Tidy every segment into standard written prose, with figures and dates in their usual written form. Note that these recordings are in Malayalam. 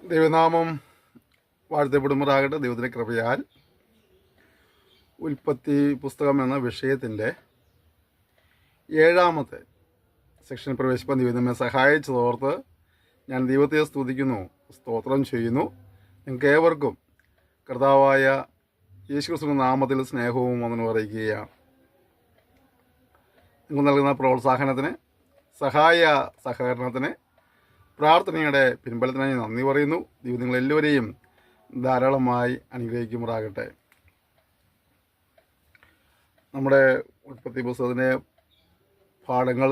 ദൈവനാമം വാഴ്ത്തപ്പെടുമാറാകട്ടെ. ദൈവത്തിൻ്റെ കൃപയാൽ ഉൽപ്പത്തി പുസ്തകം എന്ന വിഷയത്തിൻ്റെ 7-ാമത്തെ സെക്ഷനിൽ പ്രവേശിപ്പാൻ ദൈവം നമ്മെ സഹായിച്ചതോർത്ത് ഞാൻ ദൈവത്തെ സ്തുതിക്കുന്നു, സ്തോത്രം ചെയ്യുന്നു. നിങ്ങൾക്ക് ഏവർക്കും കർത്താവായ യേശുക്രിസ്തുവിന്റെ നാമത്തിൽ സ്നേഹവും വന്ദനവും അറിയിക്കുകയാണ്. നിങ്ങൾ നൽകുന്ന പ്രോത്സാഹനത്തിന്, സഹായ സഹകരണത്തിന്, പ്രാർത്ഥനയുടെ പിൻബലത്തിനായി നന്ദി പറയുന്നു. ദൈവം നിങ്ങളെല്ലാവരെയും ധാരാളമായി അനുഗ്രഹിക്കുമാറാകട്ടെ. നമ്മുടെ ഉൽപ്പത്തി പുസ്തകത്തിൻ്റെ പാഠങ്ങൾ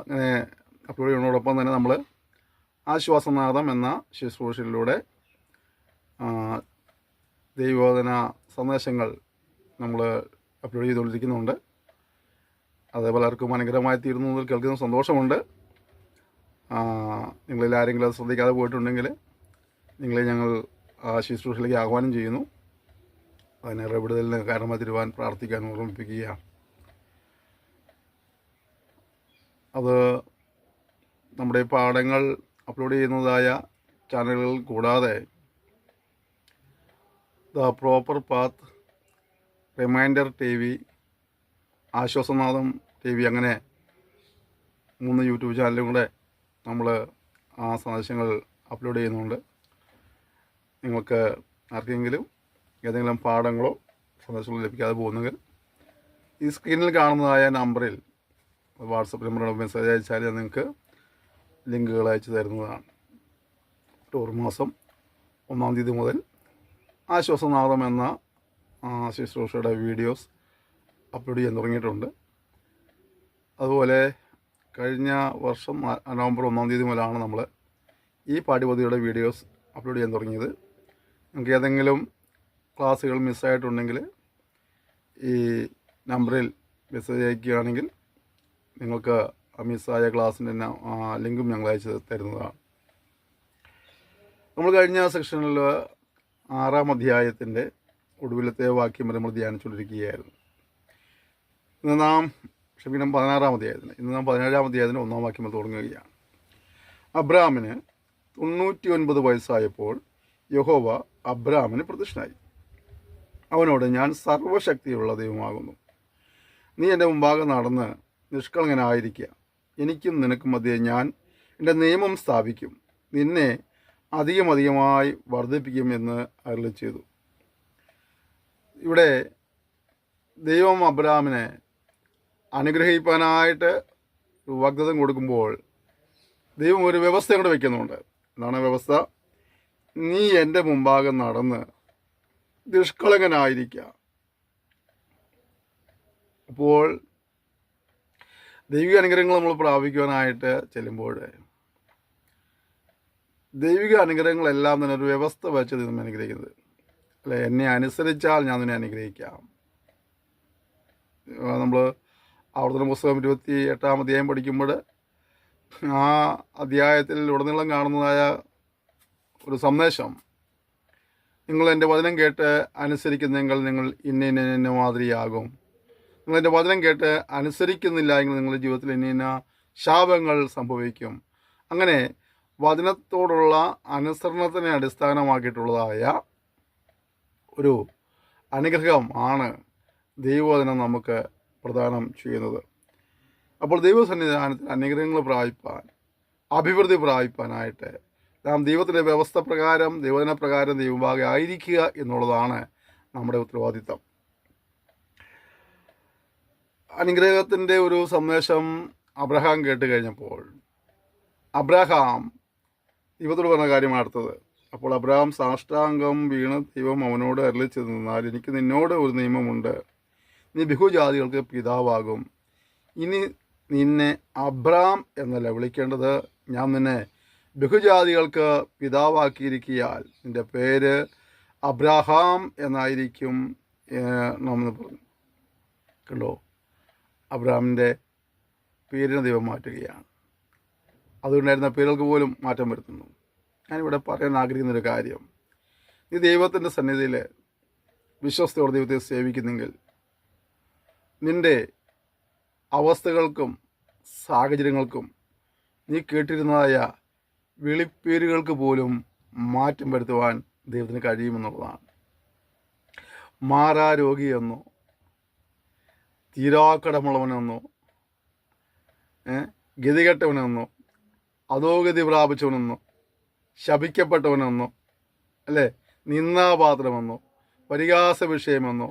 ഇങ്ങനെ അപ്ലോഡ് ചെയ്യുന്നതോടൊപ്പം തന്നെ നമ്മൾ ആശ്വാസനാദം എന്ന ശുശ്രൂഷയിലൂടെ ദൈവവചന സന്ദേശങ്ങൾ നമ്മൾ അപ്ലോഡ് ചെയ്തുകൊണ്ടിരിക്കുന്നുണ്ട്. അത് പലർക്കും അനുഗ്രഹമായി തീരുന്നതിൽ കേൾക്കുന്ന സന്തോഷമുണ്ട്. നിങ്ങളിൽ ആരെങ്കിലും അത് ശ്രദ്ധിക്കാതെ പോയിട്ടുണ്ടെങ്കിൽ നിങ്ങളെ ഞങ്ങൾ ശുശ്രൂഷയിലേക്ക് ആഹ്വാനം ചെയ്യുന്നു. അതിനെ ഇടപെടലിന് കാരണമായി തീരുവാൻ പ്രാർത്ഥിക്കാൻ ഓർമ്മിപ്പിക്കുകയാണ്. അത് നമ്മുടെ പാഠങ്ങൾ അപ്ലോഡ് ചെയ്യുന്നതായ ചാനലുകൾ കൂടാതെ the proper path, reminder TV, ആശ്വാസനാദം TV, അങ്ങനെ 3 യൂട്യൂബ് ചാനലും കൂടെ നമ്മൾ ആ സന്ദേശങ്ങൾ അപ്ലോഡ് ചെയ്യുന്നുണ്ട്. നിങ്ങൾക്ക് ആർക്കെങ്കിലും ഏതെങ്കിലും പാഠങ്ങളോ സന്ദേശങ്ങളോ ലഭിക്കാതെ പോകുന്നെങ്കിൽ ഈ സ്ക്രീനിൽ കാണുന്നതായ നമ്പറിൽ വാട്സപ്പ് നമ്പറിൽ മെസ്സേജ് അയച്ചാൽ നിങ്ങൾക്ക് ലിങ്കുകൾ അയച്ചു തരുന്നതാണ്. ഒക്ടോബർ മാസം 1-ാം തീയതി മുതൽ ആശ്വാസനാദം എന്ന ശുശ്രൂഷയുടെ വീഡിയോസ് അപ്ലോഡ് ചെയ്യാൻ തുടങ്ങിയിട്ടുണ്ട്. അതുപോലെ കഴിഞ്ഞ വർഷം നവംബർ 1-ാം തീയതി മുതലാണ് നമ്മൾ ഈ പാഠ്യപദ്ധതിയുടെ വീഡിയോസ് അപ്ലോഡ് ചെയ്യാൻ തുടങ്ങിയത്. നിങ്ങൾക്ക് ഏതെങ്കിലും ക്ലാസ്സുകൾ മിസ്സായിട്ടുണ്ടെങ്കിൽ ഈ നമ്പറിൽ മെസ്സേജ് അയക്കുകയാണെങ്കിൽ നിങ്ങൾക്ക് ആ മിസ്സായ ക്ലാസ്സിൻ്റെ ലിങ്കും ഞങ്ങൾ അയച്ച് തരുന്നതാണ്. നമ്മൾ കഴിഞ്ഞ സെക്ഷനിൽ 6-ാം അധ്യായത്തിൻ്റെ ഒടുവിലത്തെ വാക്യം വരെ നമ്മൾ ധ്യാനിച്ചുകൊണ്ടിരിക്കുകയായിരുന്നു. ഇന്ന് നാം 16-ാം അധ്യായത്തിന് ഇന്ന് നാം 17-ാം അധ്യായത്തിന് 1-ാം വാക്യം തുടങ്ങുകയാണ്. അബ്രാമിന് 99 വയസ്സായപ്പോൾ യഹോവ അബ്രാമിന് പ്രത്യക്ഷനായി. അവനോട്, ഞാൻ സർവശക്തിയുള്ള ദൈവമാകുന്നു. നീ എൻ്റെ മുമ്പാകെ നടന്ന് നിഷ്കളങ്കനായിരിക്കുക. എനിക്കും നിനക്കും മധ്യേ ഞാൻ എൻ്റെ നിയമം സ്ഥാപിക്കും. നിന്നെ അധികമധികമായി വർദ്ധിപ്പിക്കും എന്ന് അരുളി ചെയ്തു. ഇവിടെ ദൈവം അബ്രാമിനെ അനുഗ്രഹിക്കാനായിട്ട് വാഗ്ദത്തം കൊടുക്കുമ്പോൾ ദൈവം ഒരു വ്യവസ്ഥ കൂടെ വയ്ക്കുന്നുണ്ട്. എന്താണ് വ്യവസ്ഥ? നീ എൻ്റെ മുമ്പാകെ നടന്ന് നിഷ്കളങ്കനായിരിക്കുക. അപ്പോൾ ദൈവിക അനുഗ്രഹങ്ങൾ നമ്മൾ പ്രാപിക്കുവാനായിട്ട് ചെല്ലുമ്പോൾ ദൈവിക അനുഗ്രഹങ്ങളെല്ലാം തന്നെ ഒരു വ്യവസ്ഥ വെച്ച് നമ്മൾ അനുഗ്രഹിക്കുന്നത്. അല്ലെ, എന്നെ അനുസരിച്ചാൽ ഞാൻ നിന്നെ അനുഗ്രഹിക്കാം. നമ്മൾ ആവർത്തന പുസ്തകം 28-ാം അധ്യായം പഠിക്കുമ്പോൾ ആ അധ്യായത്തിൽ ഉടനീളം കാണുന്നതായ ഒരു സന്ദേശം, നിങ്ങൾ എൻ്റെ വചനം കേട്ട് അനുസരിക്കുന്നെങ്കിൽ നിങ്ങൾ ഇന്ന മാതിരിയാകും. നിങ്ങൾ എൻ്റെ വചനം കേട്ട് അനുസരിക്കുന്നില്ല എങ്കിൽ നിങ്ങളുടെ ജീവിതത്തിൽ ഇന്ന ശാപങ്ങൾ സംഭവിക്കും. അങ്ങനെ വചനത്തോടുള്ള അനുസരണത്തിനെ അടിസ്ഥാനമാക്കിയിട്ടുള്ളതായ ഒരു അനുഗ്രഹം ആണ് ദൈവവചനം നമുക്ക് പ്രദാനം ചെയ്യുന്നത്. അപ്പോൾ ദൈവസന്നിധാനത്തിൽ അനുഗ്രഹങ്ങൾ പ്രാപിപ്പാൻ, അഭിവൃദ്ധി പ്രാപിപ്പാനായിട്ട് നാം ദൈവത്തിൻ്റെ വ്യവസ്ഥ പ്രകാരം, ദൈവവചന പ്രകാരം ദൈവഭാഗെ ആയിരിക്കുക എന്നുള്ളതാണ് നമ്മുടെ ഉത്തരവാദിത്തം. അനുഗ്രഹത്തിൻ്റെ ഒരു സന്ദേശം അബ്രഹാം കേട്ട് കഴിഞ്ഞപ്പോൾ അബ്രഹാം ദൈവത്തോട് പറഞ്ഞ കാര്യമാണ് അടുത്തത്. അപ്പോൾ അബ്രഹാം സാഷ്ടാംഗം വീണ് ദൈവം അവനോട് അരുളി ചെന്നാൽ, എനിക്ക് നിന്നോട് ഒരു നിയമമുണ്ട്, നീ ബഹുജാതികൾക്ക് പിതാവാകും. ഇനി നിന്നെ അബ്രാം എന്നല്ല വിളിക്കേണ്ടത്, ഞാൻ നിന്നെ ബഹുജാതികൾക്ക് പിതാവാക്കിയിരിക്കിയാൽ നിൻ്റെ പേര് അബ്രാഹാം എന്നായിരിക്കും എന്ന് പറഞ്ഞു. കണ്ടോ, അബ്രാമിൻ്റെ പേരിനെ ദൈവം മാറ്റുകയാണ്. അതുകൊണ്ടായിരുന്ന പേരുകൾക്ക് പോലും മാറ്റം വരുത്തുന്നു. ഞാനിവിടെ പറയാൻ ആഗ്രഹിക്കുന്നൊരു കാര്യം, നീ ദൈവത്തിൻ്റെ സന്നിധിയിൽ വിശ്വസ്തയോടെ ദൈവത്തെ സേവിക്കുന്നെങ്കിൽ നിൻ്റെ അവസ്ഥകൾക്കും സാഹചര്യങ്ങൾക്കും നീ കേട്ടിരുന്നതായ വിളിപ്പേരുകൾക്ക് പോലും മാറ്റം വരുത്തുവാൻ ദൈവത്തിന് കഴിയുമെന്നുള്ളതാണ്. മാറാരോഗിയെന്നോ, തീരാക്കടമുള്ളവനെന്നോ, ഗതികെട്ടവനെന്നോ, അധോഗതി പ്രാപിച്ചവനെന്നോ, ശപിക്കപ്പെട്ടവനെന്നോ, അല്ലേ, നിന്ദാപാത്രമെന്നോ, പരിഹാസ വിഷയമെന്നോ,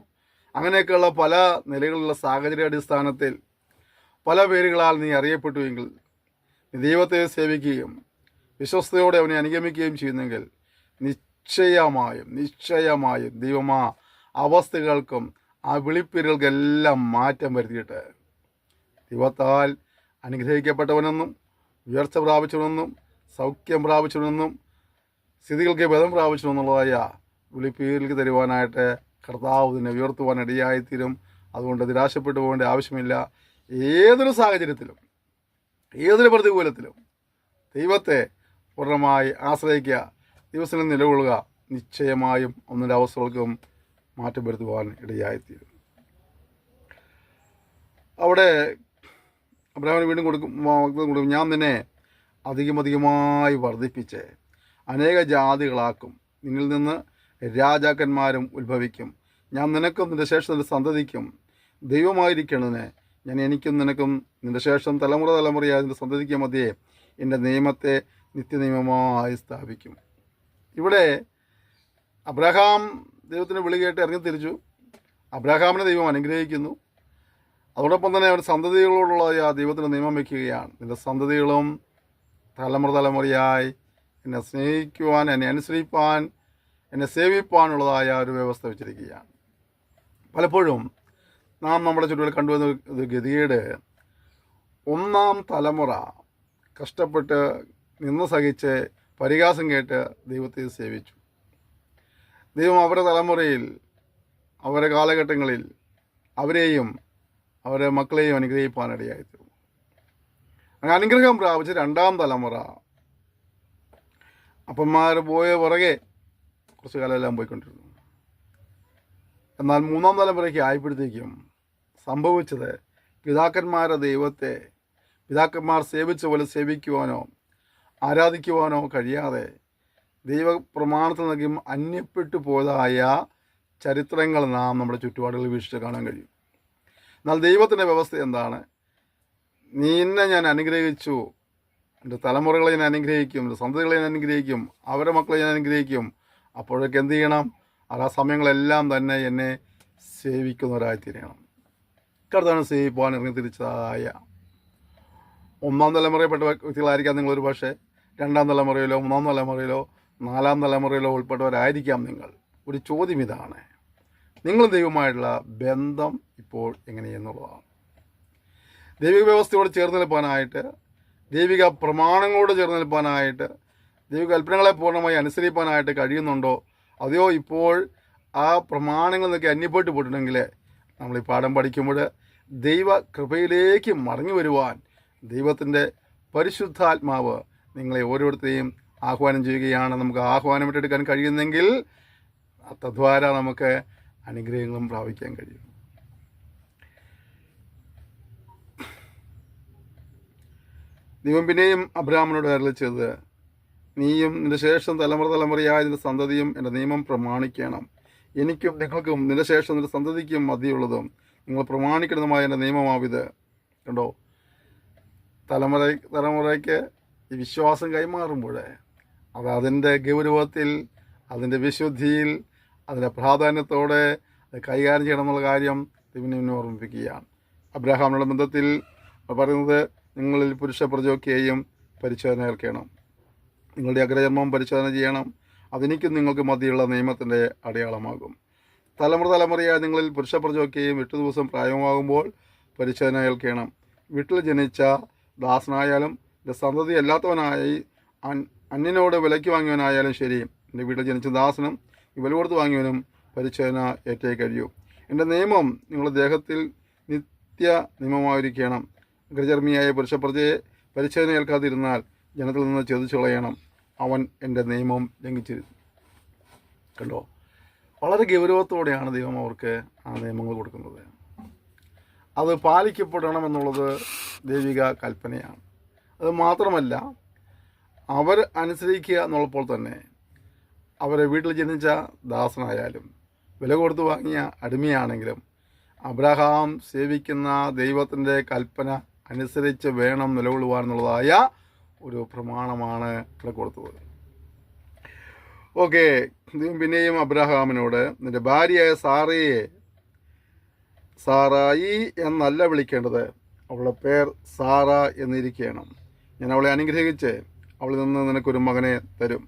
അങ്ങനെയൊക്കെയുള്ള പല നിലകളിലുള്ള സാഹചര്യ അടിസ്ഥാനത്തിൽ പല പേരുകളാൽ നീ അറിയപ്പെട്ടുവെങ്കിൽ, നീ ദൈവത്തെ സേവിക്കുകയും വിശ്വസ്തയോടെ അവനെ അനുഗമിക്കുകയും ചെയ്യുന്നെങ്കിൽ നിശ്ചയമായും ദൈവം ആ അവസ്ഥകൾക്കും ആ വിളിപ്പേരുകൾക്കെല്ലാം മാറ്റം വരുത്തിയിട്ട് ദൈവത്താൽ അനുഗ്രഹിക്കപ്പെട്ടവനെന്നും ഉയർച്ച പ്രാപിച്ചവനെന്നും സൗഖ്യം പ്രാപിച്ചവനെന്നും സ്ഥിതികൾക്ക് ബലം പ്രാപിച്ചവെന്നുള്ളതായ വിളിപ്പേരിലേക്ക് തരുവാനായിട്ട് കർത്താവ് തന്നെ ഉയർത്തുവാൻ ഇടയായിത്തീരും. അതുകൊണ്ട് നിരാശപ്പെട്ടു പോകേണ്ട ആവശ്യമില്ല. ഏതൊരു സാഹചര്യത്തിലും ഏതൊരു പ്രതികൂലത്തിലും ദൈവത്തെ പൂർണ്ണമായി ആശ്രയിക്കുക, ദിവസം നിലകൊള്ളുക. നിശ്ചയമായും ഒന്നിൻ്റെ അവസ്ഥകൾക്കും മാറ്റം വരുത്തുവാൻ ഇടയായിത്തീരും. അവിടെ അബ്രഹാമിന് വീണ്ടും കൊടുക്കും, ഞാൻ നിന്നെ അധികമായി വർദ്ധിപ്പിച്ച് അനേക ജാതികളാക്കും, നിന്നിൽ നിന്ന് രാജാക്കന്മാരും ഉത്ഭവിക്കും, ഞാൻ നിനക്കും നിൻ്റെ ശേഷം നിൻ്റെ സന്തതിക്കും ദൈവമായിരിക്കണതിന് ഞാൻ എനിക്കും നിനക്കും നിൻ്റെ ശേഷം തലമുറയായ നിൻ്റെ സന്തതിക്ക് മധ്യേ എൻ്റെ നിയമത്തെ നിത്യനിയമമായി സ്ഥാപിക്കും. ഇവിടെ അബ്രഹാം ദൈവത്തിൻ്റെ വിളി കേട്ട് ഇറങ്ങി തിരിച്ചു. അബ്രഹാമിനെ ദൈവം അനുഗ്രഹിക്കുന്നു. അതോടൊപ്പം തന്നെ അവരുടെ സന്തതികളോടുള്ള ആ ദൈവത്തിൻ്റെ നിയമം വയ്ക്കുകയാണ്. നിൻ്റെ സന്തതികളും തലമുറയായി എന്നെ സ്നേഹിക്കുവാൻ, എന്നെ അനുസരിപ്പാൻ, എന്നെ സേവിപ്പാനുള്ളതായ ഒരു വ്യവസ്ഥ വെച്ചിരിക്കുകയാണ്. പലപ്പോഴും നാം നമ്മുടെ ചുറ്റുകൾ കണ്ടുവന്ന ഒരു ഗതികേട്, ഒന്നാം തലമുറ കഷ്ടപ്പെട്ട് നിന്ന് സഹിച്ച് പരിഹാസം കേട്ട് ദൈവത്തെ സേവിച്ചു. ദൈവം അവരുടെ തലമുറയിൽ, അവരുടെ കാലഘട്ടങ്ങളിൽ അവരെയും അവരുടെ മക്കളെയും അനുഗ്രഹിപ്പാനിടയായിത്തീർന്നു. അങ്ങനെ അനുഗ്രഹം പ്രാപിച്ച് രണ്ടാം തലമുറ അപ്പന്മാർ പോയ പുറകെ കുറച്ച് കാലമെല്ലാം പോയിക്കൊണ്ടിരുന്നു. എന്നാൽ മൂന്നാം തലമുറയ്ക്ക് ആയപ്പോഴത്തേക്കും സംഭവിച്ചത്, പിതാക്കന്മാരുടെ ദൈവത്തെ പിതാക്കന്മാർ സേവിച്ച പോലെ സേവിക്കുവാനോ ആരാധിക്കുവാനോ കഴിയാതെ ദൈവപ്രമാണത്തിൽ നിന്നും അന്യപ്പെട്ടു പോയതായ ചരിത്രങ്ങൾ നാം നമ്മുടെ ചുറ്റുപാടുകളിൽ വീക്ഷിച്ച് കാണാൻ കഴിയും. എന്നാൽ ദൈവത്തിൻ്റെ വ്യവസ്ഥ എന്താണ്? നിന്നെ ഞാൻ അനുഗ്രഹിച്ചു, എൻ്റെ തലമുറകളെ ഞാൻ അനുഗ്രഹിക്കും, എൻ്റെ സന്തതികളെ ഞാൻ അനുഗ്രഹിക്കും, അവരുടെ മക്കളെ ഞാൻ അനുഗ്രഹിക്കും. അപ്പോഴൊക്കെ എന്ത് ചെയ്യണം? ആ സമയങ്ങളെല്ലാം തന്നെ എന്നെ സേവിക്കുന്നവരായിത്തീരണം. കർത്താവിനെ സേവിപ്പാൻ ഇറങ്ങി തിരിച്ചതായ ഒന്നാം തലമുറയിൽപ്പെട്ട വ്യക്തികളായിരിക്കാം നിങ്ങളൊരു പക്ഷേ, രണ്ടാം തലമുറയിലോ മൂന്നാം തലമുറയിലോ നാലാം തലമുറയിലോ ഉൾപ്പെട്ടവരായിരിക്കാം നിങ്ങൾ. ഒരു ചോദ്യം ഇതാണ്, നിങ്ങൾ ദൈവമായിട്ടുള്ള ബന്ധം ഇപ്പോൾ എങ്ങനെയെന്നുള്ളതാണ്. ദൈവിക വ്യവസ്ഥയോട് ചേർന്ന് നിൽപ്പാനായിട്ട്, ദൈവിക പ്രമാണങ്ങളോട് ചേർന്ന് നിൽപ്പാനായിട്ട്, ദൈവിക കൽപ്പനകളെ പൂർണ്ണമായി അനുസരിപ്പാനായിട്ട് കഴിയുന്നുണ്ടോ? അതെയോ ഇപ്പോൾ ആ പ്രമാണങ്ങളിൽ നിന്നൊക്കെ അന്യപ്പെട്ടു പോയിട്ടുണ്ടെങ്കിൽ നമ്മൾ ഈ പാഠം പഠിക്കുമ്പോൾ ദൈവ കൃപയിലേക്ക് മടങ്ങി വരുവാൻ ദൈവത്തിൻ്റെ പരിശുദ്ധാത്മാവ് നിങ്ങളെ ഓരോരുത്തരെയും ആഹ്വാനം ചെയ്യുകയാണ്. നമുക്ക് ആഹ്വാനം ഏറ്റെടുക്കാൻ കഴിയുന്നെങ്കിൽ തദ്വാര നമുക്ക് അനുഗ്രഹങ്ങളും പ്രാപിക്കാൻ കഴിയും. ദൈവം പിന്നെയും അബ്രഹാമിനോട് അരുളിച്ചത്, നീയും നിന്റെ ശേഷം തലമുറയായ നിന്റെ സന്തതിയും എൻ്റെ നിയമം പ്രമാണിക്കണം. എനിക്കും നിങ്ങൾക്കും നിന്റെ ശേഷം നിന്റെ സന്തതിക്കും മധ്യയുള്ളതും നിങ്ങൾ പ്രമാണിക്കുന്നതുമായ എൻ്റെ നിയമമാവിത്. കണ്ടോ, തലമുറയ്ക്ക് ഈ വിശ്വാസം കൈമാറുമ്പോൾ അത് അതിൻ്റെ ഗൗരവത്തിൽ, അതിൻ്റെ വിശുദ്ധിയിൽ, അതിൻ്റെ പ്രാധാന്യത്തോടെ കൈകാര്യം ചെയ്യണം എന്നുള്ള കാര്യം തിരുവനന്തപുരം ഓർമ്മിപ്പിക്കുകയാണ്. അബ്രഹാമിനുള്ള ബന്ധത്തിൽ പറയുന്നത്, നിങ്ങളിൽ പുരുഷ പ്രജയൊക്കെയും പരിശോധന ഏൽക്കണം, നിങ്ങളുടെ അഗ്രചർമ്മം പരിശോധന ചെയ്യണം, അതെനിക്കും നിങ്ങൾക്ക് മധ്യയുള്ള നിയമത്തിൻ്റെ അടയാളമാകും. തലമുറയായ നിങ്ങളിൽ പുരുഷ പ്രജയൊക്കെയും 8 ദിവസം പ്രായമാകുമ്പോൾ പരിശോധന ഏൽക്കണം. വീട്ടിൽ ജനിച്ച ദാസനായാലും എൻ്റെ സന്തതി അല്ലാത്തവനായി അന്യനോട് വിലയ്ക്ക് വാങ്ങിയവനായാലും ശരി, എൻ്റെ വീട്ടിൽ ജനിച്ച ദാസനും വില കൊടുത്ത് വാങ്ങിയവനും പരിശോധന ഏറ്റേ കഴിയൂ. എൻ്റെ നിയമം നിങ്ങളുടെ ദേഹത്തിൽ നിത്യ നിയമമായിരിക്കണം. അഗ്രചർമ്മിയായ പുരുഷപ്രജയെ പരിശോധന ഏൽക്കാതിരുന്നാൽ ജനത്തിൽ നിന്ന് ചോദിച്ചു കളയണം, അവൻ എൻ്റെ നിയമം ലംഘിച്ചിരുന്നു. കണ്ടോ, വളരെ ഗൗരവത്തോടെയാണ് ദൈവം അവർക്ക് ആ നിയമങ്ങൾ കൊടുക്കുന്നത്. അത് പാലിക്കപ്പെടണമെന്നുള്ളത് ദൈവിക കൽപ്പനയാണ്. അത് മാത്രമല്ല, അവർ അനുസരിക്കുക എന്നുള്ളപ്പോൾ തന്നെ അവരെ വീട്ടിൽ ജനിച്ച ദാസനായാലും വില കൊടുത്ത് വാങ്ങിയ അടിമയാണെങ്കിലും അബ്രഹാം സേവിക്കുന്ന ദൈവത്തിൻ്റെ കൽപ്പന അനുസരിച്ച് വേണം നിലകൊള്ളുവാൻ എന്നുള്ളതായ ഒരു പ്രമാണമാണ് ഇവിടെ കൊടുത്തത്. ഓക്കെ, പിന്നെയും അബ്രഹാമിനോട് നിന്റെ ഭാര്യയായ സാറായി എന്നല്ല വിളിക്കേണ്ടത്, അവളുടെ പേർ സാറ എന്നിരിക്കണം. ഞാൻ അവളെ അനുഗ്രഹിച്ച് അവളിൽ നിന്ന് നിനക്കൊരു മകനെ തരും.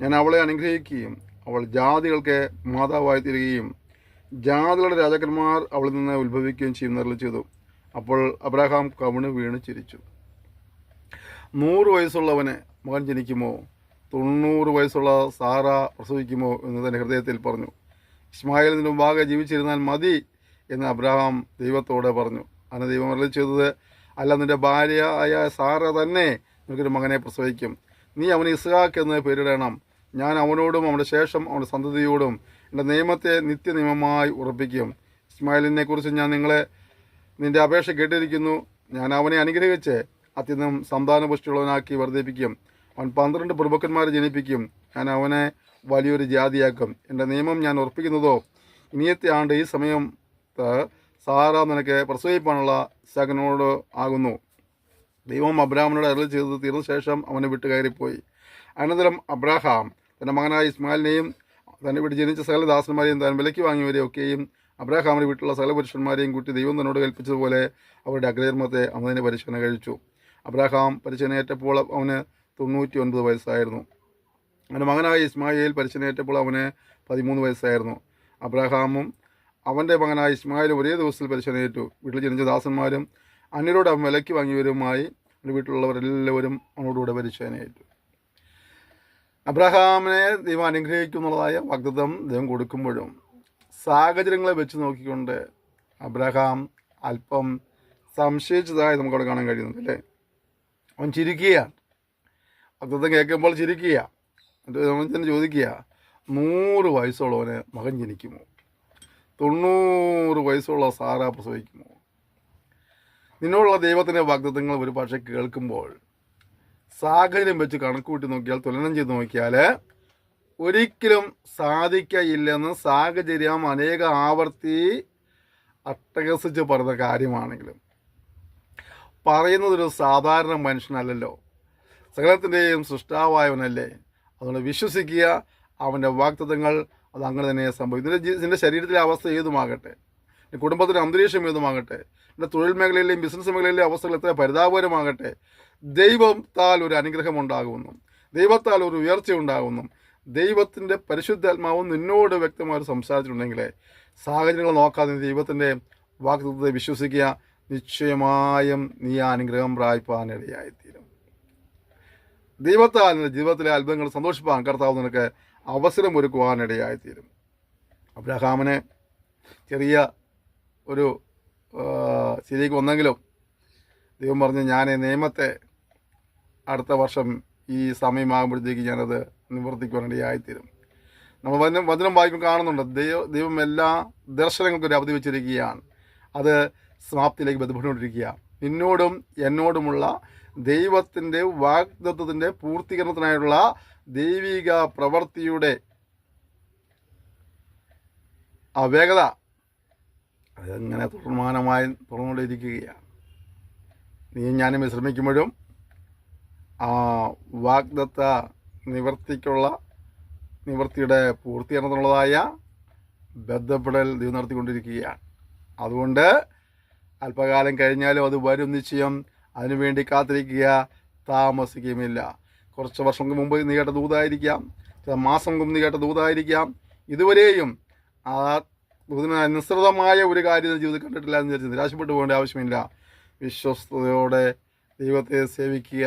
ഞാൻ അവളെ അനുഗ്രഹിക്കുകയും അവൾ ജാതികൾക്ക് മാതാവായി തീരുകയും ജാതികളുടെ രാജാക്കന്മാർ അവളിൽ നിന്ന് ഉത്ഭവിക്കുകയും ചെയ്യുന്നതിൽ ചെയ്തു. അപ്പോൾ അബ്രഹാം കവിണ് വീണ് ചിരിച്ചു. 100 വയസ്സുള്ളവന് മകൻ ജനിക്കുമോ? 90 വയസ്സുള്ള സാറ പ്രസവിക്കുമോ എന്ന് തൻ്റെ ഹൃദയത്തിൽ പറഞ്ഞു. ഇസ്മായിൽ നിന്റെ മുമ്പാകെ ജീവിച്ചിരുന്നാൽ മതി എന്ന് അബ്രഹാം ദൈവത്തോട് പറഞ്ഞു. അങ്ങനെ ദൈവം അരുളി ചെയ്തത്, അല്ല, നിന്റെ ഭാര്യയായ സാറ തന്നെ നിനക്കൊരു മകനെ പ്രസവിക്കും. നീ അവന് ഇസ്ഹാക്ക് എന്ന് പേരിടണം. ഞാൻ അവനോടും അവൻ്റെ ശേഷം അവൻ്റെ സന്തതിയോടും എൻ്റെ നിയമത്തെ നിത്യനിയമമായി ഉറപ്പിക്കും. ഇസ്മായിലിനെ കുറിച്ച് ഞാൻ നിന്റെ അപേക്ഷ കേട്ടിരിക്കുന്നു. ഞാൻ അവനെ അനുഗ്രഹിച്ച് അത്യന്തം സന്താനപുഷ്ടിയുള്ളവനാക്കി വർദ്ധിപ്പിക്കും. അവൻ 12 പ്രഭുക്കന്മാരെ ജനിപ്പിക്കും. ഞാൻ അവനെ വലിയൊരു ജാതിയാക്കും. എൻ്റെ നിയമം ഞാൻ ഉറപ്പിക്കുന്നതോ ഇനിയത്തെ ആണ്ട് ഈ സമയത്ത് സാറ നിനക്ക് പ്രസവിപ്പാനുള്ള ഇസ്ഹാക്കിനോട് ആകുന്നു. ദൈവം അബ്രഹാമിനോട് അരുളി ചെയ്തത് തീർന്ന ശേഷം അവനെ വിട്ടുകയറിപ്പോയി. അനന്തരം അബ്രഹാം തൻ്റെ മകനായ ഇസ്മായിലിനെയും തന്നെ വീട്ടിൽ ജനിച്ച സകല ദാസന്മാരെയും താൻ വിലയ്ക്ക് വാങ്ങിയവരെയൊക്കെയും അബ്രഹാമിൻ്റെ വീട്ടിലുള്ള സകല പുരുഷന്മാരെയും കൂട്ടി ദൈവം തന്നോട് കൽപ്പിച്ചതുപോലെ അവരുടെ അഗ്രകർമ്മത്തെ അവനെ പരിശോധന കഴിച്ചു. അബ്രഹാം പരിശോധനയേറ്റപ്പോൾ അവന് 99 വയസ്സായിരുന്നു. അവൻ്റെ മകനായ ഇസ്മായിൽ പരിശോധനയേറ്റപ്പോൾ അവന് 13 വയസ്സായിരുന്നു. അബ്രഹാമും അവൻ്റെ മകനായ ഇസ്മായിലും ഒരേ ദിവസത്തിൽ പരിശോധനയേറ്റു. വീട്ടിൽ ജനിച്ച ദാസന്മാരും അന്യരോട് അവൻ വിലയ്ക്ക് വാങ്ങിയവരുമായി അവൻ്റെ വീട്ടിലുള്ളവരെല്ലാവരും അവനോടുകൂടെ പരിശോധനയേറ്റു. അബ്രഹാമിനെ ദൈവം അനുഗ്രഹിക്കുന്നുള്ളതായ വാഗ്ദത്തം ദൈവം കൊടുക്കുമ്പോഴും സാഹചര്യങ്ങളെ വെച്ച് നോക്കിക്കൊണ്ട് അബ്രഹാം അല്പം സംശയിച്ചതായി നമുക്കവിടെ കാണാൻ കഴിയുന്നുണ്ട്, അല്ലേ? അവൻ ചിരിക്കുകയാണ്. വാഗ്ദത്തം കേൾക്കുമ്പോൾ ചിരിക്കുക. എന്നിട്ട് അവൻ തന്നെ ചോദിക്കുക, 100 വയസ്സുള്ളവന് മകൻ ജനിക്കുമോ? 90 വയസ്സുള്ള സാറ പ്രസവിക്കുമോ? നിന്നോടുള്ള ദൈവത്തിൻ്റെ വാഗ്ദത്തങ്ങൾ ഒരു പക്ഷേ കേൾക്കുമ്പോൾ സാഹചര്യം വെച്ച് കണക്കുകൂട്ടി നോക്കിയാൽ, തുലനം ചെയ്ത് നോക്കിയാൽ ഒരിക്കലും സാധിക്കയില്ലെന്ന് സാഹചര്യം അനേക ആവർത്തി അട്ടഹസിച്ച് പറയുന്ന കാര്യമാണെങ്കിലും പറയുന്നതൊരു സാധാരണ മനുഷ്യനല്ലല്ലോ, സകലത്തിൻ്റെയും സൃഷ്ടാവായവനല്ലേ. അതുകൊണ്ട് വിശ്വസിക്കുക, അവൻ്റെ വാഗ്ദത്തങ്ങൾ അത് അങ്ങനെ തന്നെ സംഭവിക്കും. നിൻ്റെ ശരീരത്തിലെ അവസ്ഥ ഏതുമാകട്ടെ, കുടുംബത്തിൻ്റെ അന്തരീക്ഷം ഏതുമാകട്ടെ, എൻ്റെ തൊഴിൽ മേഖലയിലെയും ബിസിനസ് മേഖലയിലെയും അവസ്ഥകൾ എത്ര പരിതാപകരമാകട്ടെ, ദൈവത്താൽ ഒരു അനുഗ്രഹം ഉണ്ടാകുമെന്നും ദൈവത്താൽ ഒരു ഉയർച്ച ഉണ്ടാകുമെന്നും ദൈവത്തിൻ്റെ പരിശുദ്ധാത്മാവും നിന്നോട് വ്യക്തമായി സംസാരിച്ചിട്ടുണ്ടെങ്കിൽ സാഹചര്യങ്ങൾ നോക്കാതെ ദൈവത്തിൻ്റെ വാഗ്ദത്തത്തെ വിശ്വസിക്കുക. നിശ്ചയമായും നീ ആ അനുഗ്രഹം പ്രാപിപ്പാനിടയായിത്തീരും. ദൈവത്താൽ നിന്റെ ജീവിതത്തിലെ അത്ഭുതങ്ങൾ സന്തോഷിപ്പാൻ കർത്താവ് നിനക്ക് അവസരം ഒരുക്കുവാനിടയായിത്തീരും. അബ്രഹാമിന് ചെറിയ ഒരു ശരിക്ക് വന്നെങ്കിലും ദൈവം പറഞ്ഞ്, ഞാൻ നിയമത്തെ അടുത്ത വർഷം ഈ സമയമാകുമ്പോഴത്തേക്ക് ഞാനത് നിവർത്തിക്കുവാനിടയായിത്തീരും. നമ്മൾ വചനം വായിക്കും കാണുന്നുണ്ട്, ദൈവം എല്ലാ ദർശനങ്ങൾക്കും ഒരു അവധി വെച്ചിരിക്കുകയാണ്. അത് സമാപ്തിയിലേക്ക് ബന്ധപ്പെട്ടുകൊണ്ടിരിക്കുക. നിന്നോടും എന്നോടുമുള്ള ദൈവത്തിൻ്റെ വാഗ്ദത്തത്തിൻ്റെ പൂർത്തീകരണത്തിനായുള്ള ദൈവിക പ്രവൃത്തിയുടെ ആ വേഗത അതങ്ങനെ തുടർമാനമായി തുറന്നുകൊണ്ടിരിക്കുകയാണ്. നീ ഞാനും വിശ്രമിക്കുമ്പോഴും ആ വാഗ്ദത്ത നിവൃത്തിയുടെ പൂർത്തീകരണത്തിനുള്ളതായ ബന്ധപ്പെടൽ ദൈവം നടത്തിക്കൊണ്ടിരിക്കുകയാണ്. അതുകൊണ്ട് അല്പകാലം കഴിഞ്ഞാലും അത് വരും നിശ്ചയം. അതിനുവേണ്ടി കാത്തിരിക്കുക, താമസിക്കുമില്ല. കുറച്ച് വർഷങ്ങൾക്ക് മുമ്പ് നീ കേട്ട ദൂതായിരിക്കാം, ചില മാസം മുമ്പ് നീ കേട്ട ദൂതായിരിക്കാം. ഇതുവരെയും ആ ദൂതിന് അനുസൃതമായ ഒരു കാര്യം ജീവിതത്തിൽ കണ്ടിട്ടില്ല എന്ന് വിചാരിച്ച് നിരാശപ്പെട്ടു പോകേണ്ട ആവശ്യമില്ല. വിശ്വസ്തയോടെ ദൈവത്തെ സേവിക്കുക,